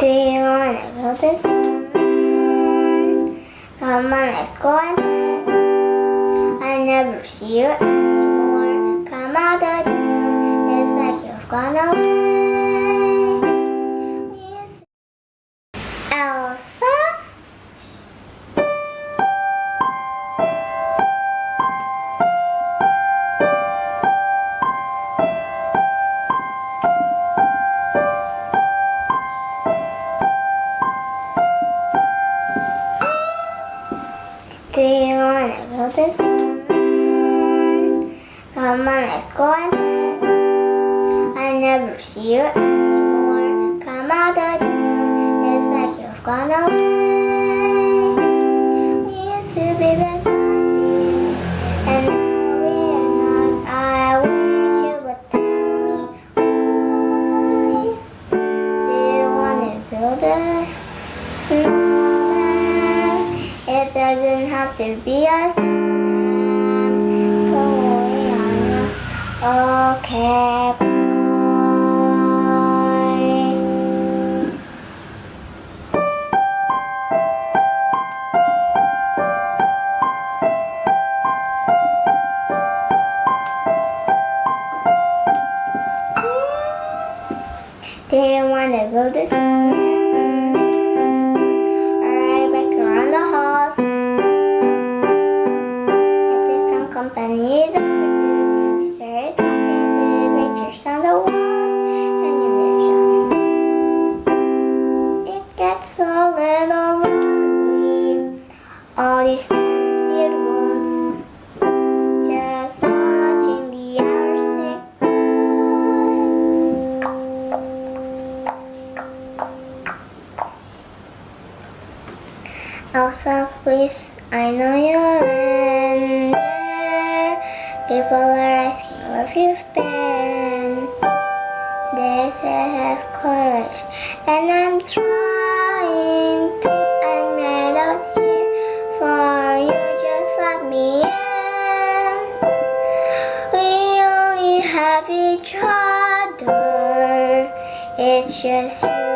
Do you wanna build a snowman? Come on, let's go and play. I never see you anymore. Come out the door, it's like you've gone away. Elsa? Do you wanna build a snowman? Come on, let's go and play. I never see you anymore. Come out the door, it's like you've gone away. We used to be best buddies, and now we are not. I wish you would tell me why. Do you wanna build a snowman? It doesn't have to be a snowman. Okay, bye. Do you want to build a snowman? Alright, back around the halls. I think some company is overdue. I started talking to pictures on the walls, hanging there, It gets a little lonely. All these empty rooms, just watching the hours tick by. Elsa, please, I know you're in there. People are asking where you've been. They say have courage, and I'm trying to. I'm right out here for you, just let me in. We only have each other. It's just you.